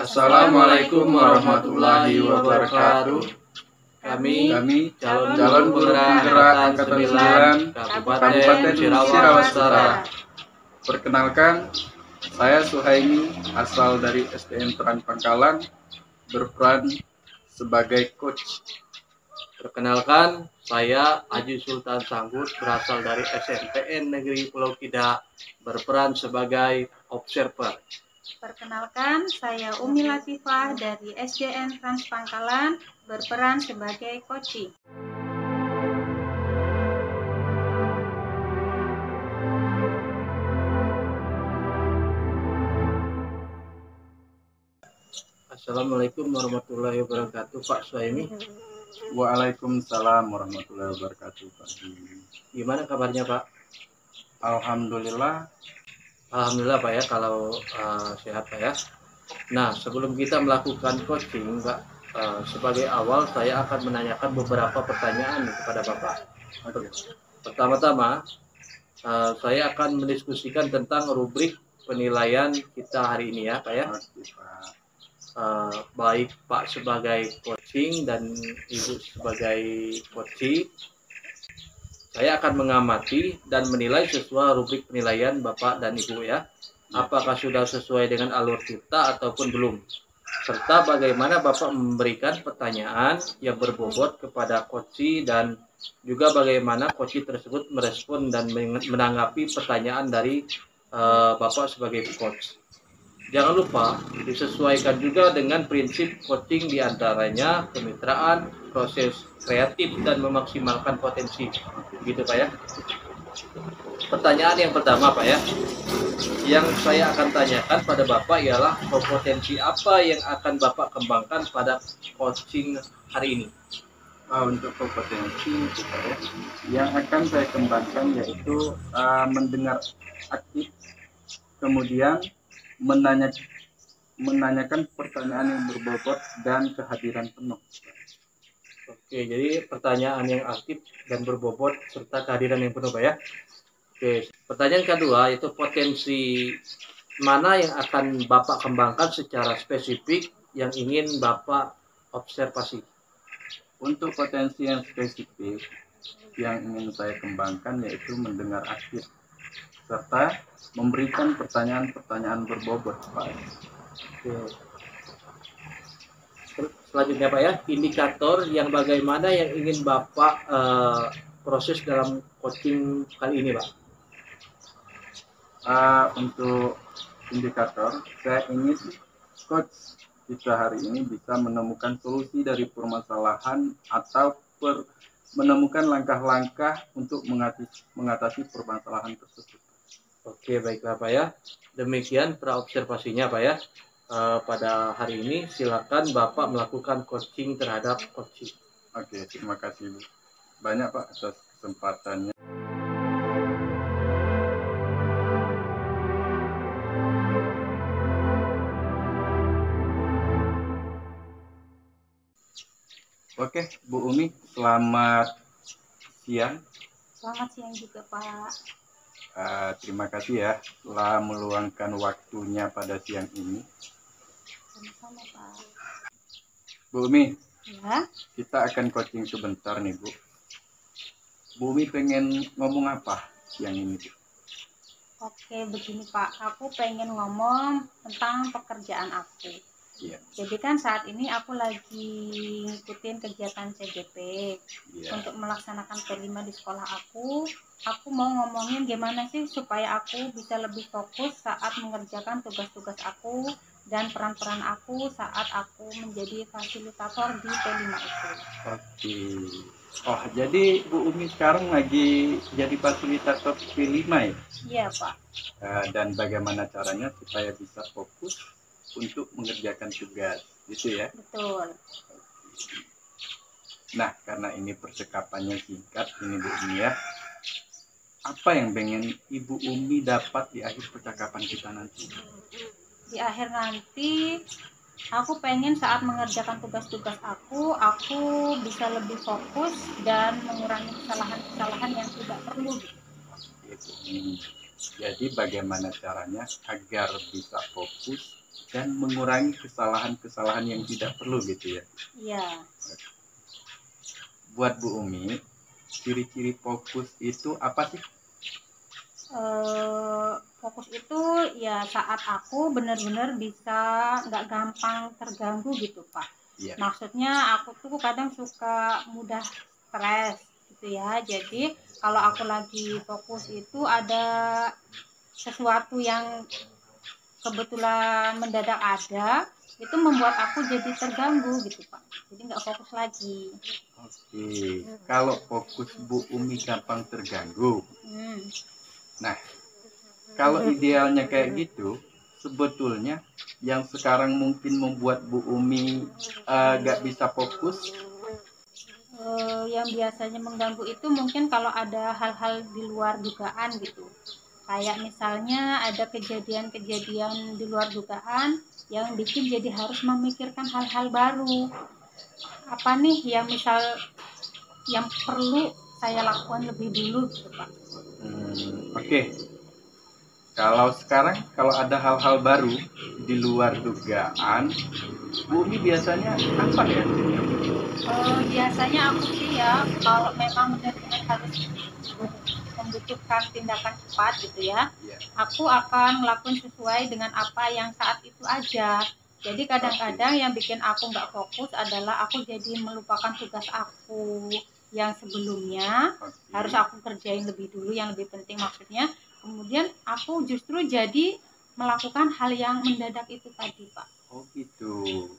Assalamualaikum warahmatullahi wabarakatuh. Kami calon penggerak Angkatan 9 Kabupaten Cirawas Utara. Perkenalkan, saya Suhaimi, asal dari SDN Terang Pangkalan, berperan sebagai coach. Perkenalkan, saya Haji Sultan Sanggut, berasal dari SMPN Negeri Pulau Kida, berperan sebagai observer. Perkenalkan, saya Umi Latifah dari SDN Trans Pangkalan, berperan sebagai coaching. Assalamualaikum warahmatullahi wabarakatuh, Pak Suhaimi. Waalaikumsalam warahmatullahi wabarakatuh, Pak. Gimana kabarnya, Pak? Alhamdulillah Pak ya, kalau sehat Pak ya. Nah, sebelum kita melakukan coaching, Pak, sebagai awal saya akan menanyakan beberapa pertanyaan kepada Bapak. Pertama-tama, saya akan mendiskusikan tentang rubrik penilaian kita hari ini ya, Pak ya. Baik Pak sebagai coaching dan Ibu sebagai coaching, saya akan mengamati dan menilai sesuai rubrik penilaian Bapak dan Ibu ya. Apakah sudah sesuai dengan alur kita ataupun belum. Serta bagaimana Bapak memberikan pertanyaan yang berbobot kepada coach dan juga bagaimana coach tersebut merespon dan menanggapi pertanyaan dari Bapak sebagai coach. Jangan lupa disesuaikan juga dengan prinsip coaching, diantaranya kemitraan, proses kreatif, dan memaksimalkan potensi. Gitu Pak ya. Pertanyaan yang pertama Pak ya, yang saya akan tanyakan pada Bapak ialah kompetensi apa yang akan Bapak kembangkan pada coaching hari ini? untuk kompetensi ya, yang akan saya kembangkan yaitu mendengar aktif, kemudian menanyakan pertanyaan yang berbobot dan kehadiran penuh. Oke, jadi pertanyaan yang aktif dan berbobot serta kehadiran yang penuh Pak ya. Oke, pertanyaan kedua itu potensi mana yang akan Bapak kembangkan secara spesifik yang ingin Bapak observasi? Untuk potensi yang spesifik yang ingin saya kembangkan yaitu mendengar aktif serta memberikan pertanyaan-pertanyaan berbobot, Pak. Oke. Selanjutnya Pak ya, indikator yang bagaimana yang ingin Bapak proses dalam coaching kali ini Pak? Untuk indikator, saya ingin coach kita hari ini bisa menemukan solusi dari permasalahan atau menemukan langkah-langkah untuk mengatasi permasalahan tersebut. Oke, baiklah Pak ya. Demikian praobservasinya Pak ya. Pada hari ini silakan Bapak melakukan coaching terhadap coaching. Oke, terima kasih banyak Pak atas kesempatannya. Oke, Bu Umi, selamat siang. Selamat siang juga Pak. Terima kasih ya telah meluangkan waktunya pada siang ini. Sama-sama Pak. Bu Umi, Ya. kita akan coaching sebentar nih Bu. Bu Umi pengen ngomong apa siang ini Bu? Oke, begini Pak, aku pengen ngomong tentang pekerjaan aku. Iya. Jadi kan saat ini aku lagi ngikutin kegiatan CGP untuk melaksanakan P5 di sekolah aku. Aku mau ngomongin gimana sih supaya aku bisa lebih fokus saat mengerjakan tugas-tugas aku dan peran-peran aku saat aku menjadi fasilitator di P5 itu. Oke. Oh, jadi Bu Umi sekarang lagi jadi fasilitator P5 ya? Iya Pak. Dan bagaimana caranya supaya bisa fokus untuk mengerjakan tugas, gitu ya? Betul. Nah, karena ini percakapannya singkat, ini Bu Umi ya. Apa yang pengen Ibu Umi dapat di akhir percakapan kita nanti? Di akhir nanti, aku pengen saat mengerjakan tugas-tugas aku bisa lebih fokus dan mengurangi kesalahan-kesalahan yang tidak perlu. Jadi bagaimana caranya agar bisa fokus dan mengurangi kesalahan-kesalahan yang tidak perlu gitu ya. Iya. Buat Bu Umi, ciri-ciri fokus itu apa sih? Fokus itu ya saat aku benar-benar bisa nggak gampang terganggu gitu Pak. Iya. Maksudnya aku tuh kadang suka mudah stres gitu ya. Jadi kalau aku lagi fokus itu ada sesuatu yang kebetulan mendadak ada, itu membuat aku jadi terganggu gitu Pak. Jadi nggak fokus lagi. Oke, kalau fokus Bu Umi gampang terganggu. Nah, kalau idealnya kayak gitu, sebetulnya yang sekarang mungkin membuat Bu Umi gak bisa fokus. Yang biasanya mengganggu itu mungkin kalau ada hal-hal di luar dugaan gitu. Kayak misalnya ada kejadian-kejadian di luar dugaan yang bikin jadi harus memikirkan hal-hal baru. Apa nih yang yang perlu saya lakukan lebih dulu gitu Pak. Oke. Kalau sekarang kalau ada hal-hal baru di luar dugaan, Bu Umi biasanya apa ya? Biasanya aku sih ya kalau memang benar-benar harus membutuhkan tindakan cepat gitu ya, aku akan ngelakuin sesuai dengan apa yang saat itu aja. Jadi kadang-kadang yang bikin aku nggak fokus adalah aku jadi melupakan tugas aku yang sebelumnya harus aku kerjain lebih dulu, yang lebih penting maksudnya. Kemudian aku justru jadi melakukan hal yang mendadak itu tadi Pak. Oh gitu.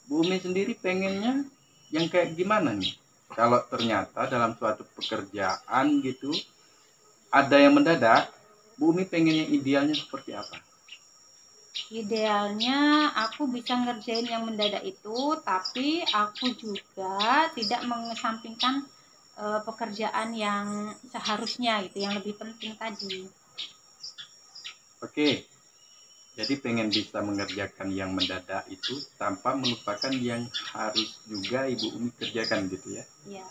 Bu Umi sendiri pengennya yang kayak gimana nih? Kalau ternyata dalam suatu pekerjaan gitu ada yang mendadak, Bu Umi pengennya idealnya seperti apa? Idealnya aku bisa ngerjain yang mendadak itu, tapi aku juga tidak mengesampingkan pekerjaan yang seharusnya gitu, yang lebih penting tadi. Oke, jadi pengen bisa mengerjakan yang mendadak itu tanpa melupakan yang harus juga Ibu Umi kerjakan gitu ya? Iya.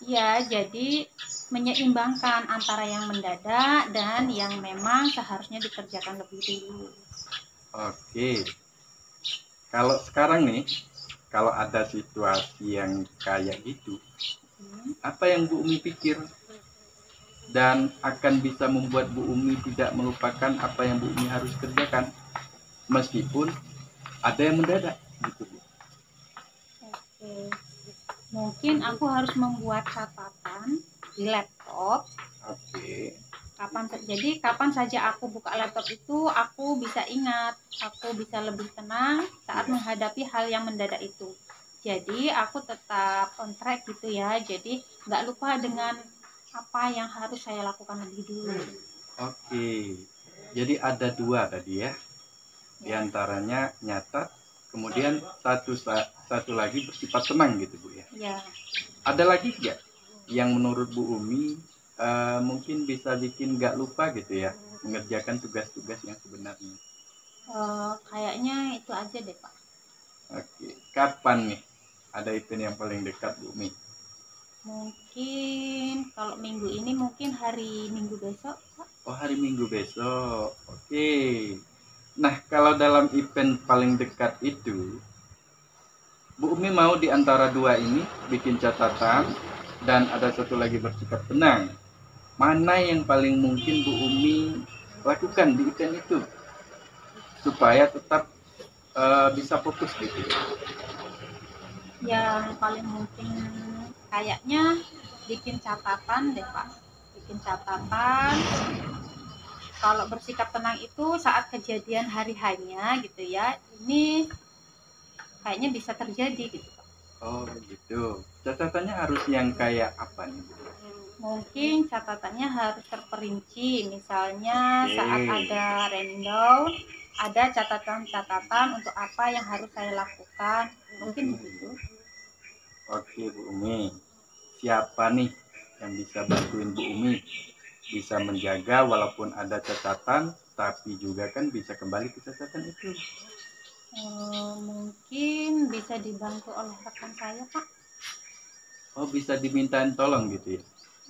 Ya, jadi menyeimbangkan antara yang mendadak dan yang memang seharusnya dikerjakan lebih dulu. Oke, kalau sekarang nih, kalau ada situasi yang kayak gitu, apa yang Bu Umi pikir dan akan bisa membuat Bu Umi tidak melupakan apa yang Bu Umi harus kerjakan meskipun ada yang mendadak gitu Bu? Oke. Mungkin aku harus membuat catatan di laptop. Oke. Jadi kapan saja aku buka laptop itu aku bisa ingat, aku bisa lebih tenang saat menghadapi hal yang mendadak itu. Jadi aku tetap on track gitu ya. Jadi nggak lupa dengan apa yang harus saya lakukan lebih dulu. Oke. Jadi ada dua tadi ya. Di antaranya nyatat, kemudian satu lagi bersifat tenang gitu Bu ya. Ya. Ada lagi nggak yang menurut Bu Umi mungkin bisa bikin nggak lupa gitu ya mengerjakan tugas-tugas yang sebenarnya? Kayaknya itu aja deh Pak. Oke, kapan nih ada event yang paling dekat Bu Umi? Mungkin kalau minggu ini mungkin hari Minggu besok Pak. Oh, hari Minggu besok. Oke. Nah, kalau dalam event paling dekat itu, Bu Umi mau di antara dua ini bikin catatan dan ada satu lagi bersikap tenang. Mana yang paling mungkin Bu Umi lakukan di event itu supaya tetap bisa fokus gitu? Yang paling mungkin kayaknya bikin catatan deh Pak. Bikin catatan. Kalau bersikap tenang itu saat kejadian hari hanya gitu ya. Ini kayaknya bisa terjadi gitu Pak. Oh gitu. Catatannya harus yang kayak apa nih? Mungkin catatannya harus terperinci. Misalnya saat ada rundown, ada catatan-catatan untuk apa yang harus saya lakukan. Mungkin begitu. Oke Bu Umi. Siapa nih yang bisa bantuin Bu Umi? Bisa menjaga walaupun ada catatan, tapi juga kan bisa kembali ke catatan itu. Mungkin bisa dibantu oleh rekan saya Pak. Oh, bisa dimintain tolong gitu ya?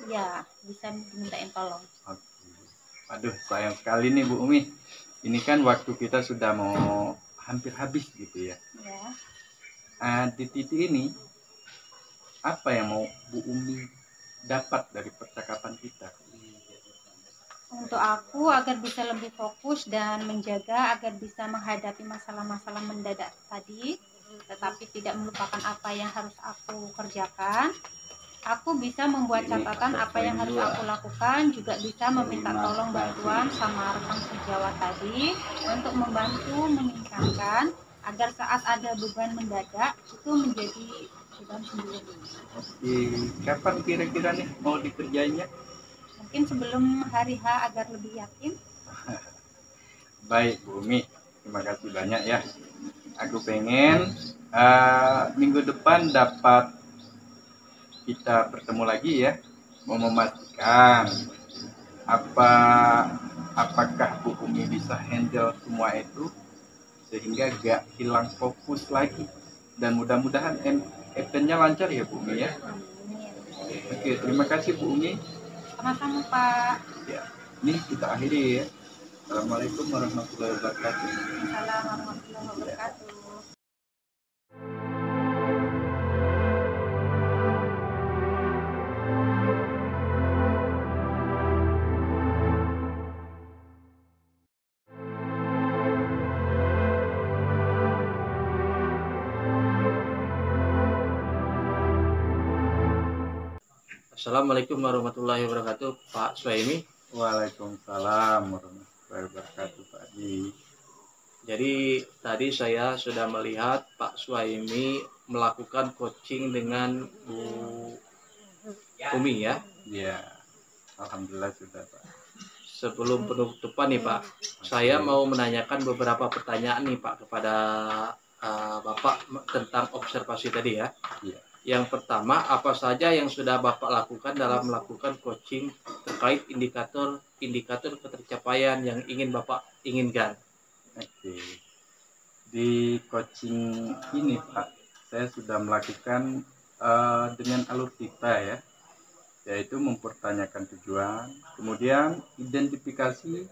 Iya, bisa dimintain tolong. Oke. Aduh, sayang sekali nih Bu Umi. ini kan waktu kita sudah mau hampir habis gitu ya. Di titik ini, apa yang mau Bu Umi dapat dari percakapan kita? Untuk aku agar bisa lebih fokus dan menjaga agar bisa menghadapi masalah-masalah mendadak tadi, tetapi tidak melupakan apa yang harus aku kerjakan. Aku bisa membuat catatan apa yang harus aku lakukan, juga bisa meminta tolong bantuan sama rekan sejawat tadi untuk membantu meningkatkan agar saat ada beban mendadak itu menjadi beban sendiri. Oke, kapan kira-kira nih mau dikerjainnya? Mungkin sebelum hari H agar lebih yakin. Baik Bu Umi, terima kasih banyak ya. Aku pengen minggu depan dapat kita bertemu lagi ya, mau memastikan apakah Bu Umi bisa handle semua itu sehingga gak hilang fokus lagi, dan mudah-mudahan eventnya lancar ya Bu Umi ya. Oke, terima kasih Bu Umi. Sama-sama Pak. Ya, ini kita akhiri ya. Assalamualaikum warahmatullahi wabarakatuh. Assalamualaikum warahmatullahi wabarakatuh. Assalamualaikum warahmatullahi wabarakatuh, Pak Suhaimi. Waalaikumsalam warahmatullahi wabarakatuh, Pak Haji. Jadi tadi saya sudah melihat Pak Suhaimi melakukan coaching dengan Bu Umi ya. Iya, alhamdulillah sudah Pak. Sebelum penutupan nih Pak, saya mau menanyakan beberapa pertanyaan nih Pak kepada Bapak tentang observasi tadi ya. Iya. Yang pertama, apa saja yang sudah Bapak lakukan dalam melakukan coaching terkait indikator ketercapaian yang ingin Bapak inginkan? Oke. Di coaching ini Pak, saya sudah melakukan dengan alur kita ya, yaitu mempertanyakan tujuan, kemudian identifikasi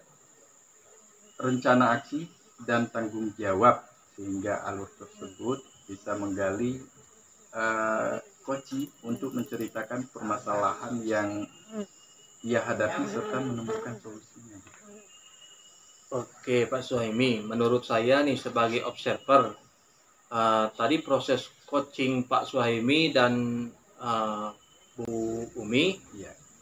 rencana aksi dan tanggung jawab, sehingga alur tersebut bisa menggali coaching untuk menceritakan permasalahan yang ia hadapi serta menemukan solusinya. Oke Pak Suhaimi, menurut saya nih sebagai observer, tadi proses coaching Pak Suhaimi dan Bu Umi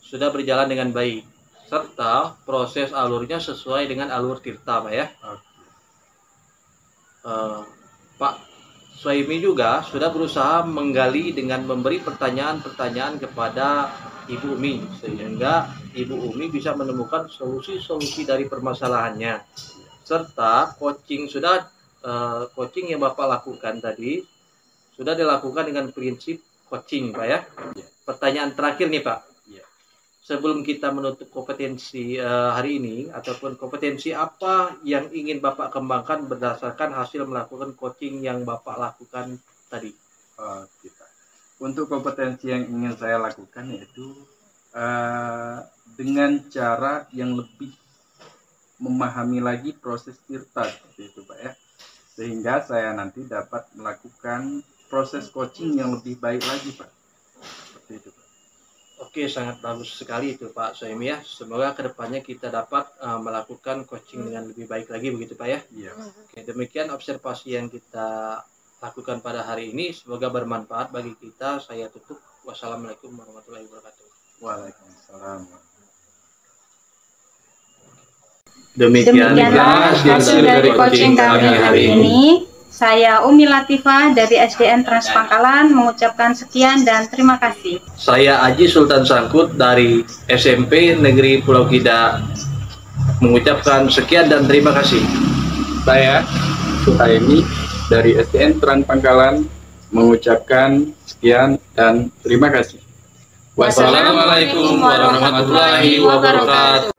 sudah berjalan dengan baik, serta proses alurnya sesuai dengan alur Tirta Pak ya. Pak Suhaimi juga sudah berusaha menggali dengan memberi pertanyaan-pertanyaan kepada Ibu Umi, sehingga Ibu Umi bisa menemukan solusi-solusi dari permasalahannya. Serta coaching yang Bapak lakukan tadi sudah dilakukan dengan prinsip coaching Pak ya. Pertanyaan terakhir nih Pak, sebelum kita menutup kompetensi hari ini, ataupun kompetensi apa yang ingin Bapak kembangkan berdasarkan hasil melakukan coaching yang Bapak lakukan tadi? Untuk kompetensi yang ingin saya lakukan yaitu dengan cara yang lebih memahami lagi proses Tirta seperti itu Pak ya, sehingga saya nanti dapat melakukan proses coaching yang lebih baik lagi Pak, seperti itu Pak. Oke, sangat bagus sekali itu Pak Suhaimi ya. Semoga kedepannya kita dapat melakukan coaching dengan lebih baik lagi begitu Pak ya. Iya. Oke, demikian observasi yang kita lakukan pada hari ini. Semoga bermanfaat bagi kita. Saya tutup. Wassalamualaikum warahmatullahi wabarakatuh. Waalaikumsalam. Demikianlah hasil dari coaching kami hari ini. Saya Umi Latifah dari SDN Trans Pangkalan mengucapkan sekian dan terima kasih. Saya Aji Sultan Sangkut dari SMP Negeri Pulau Kida mengucapkan sekian dan terima kasih. Saya Suhaimi dari SDN Trans Pangkalan mengucapkan sekian dan terima kasih. Wassalamualaikum warahmatullahi wabarakatuh.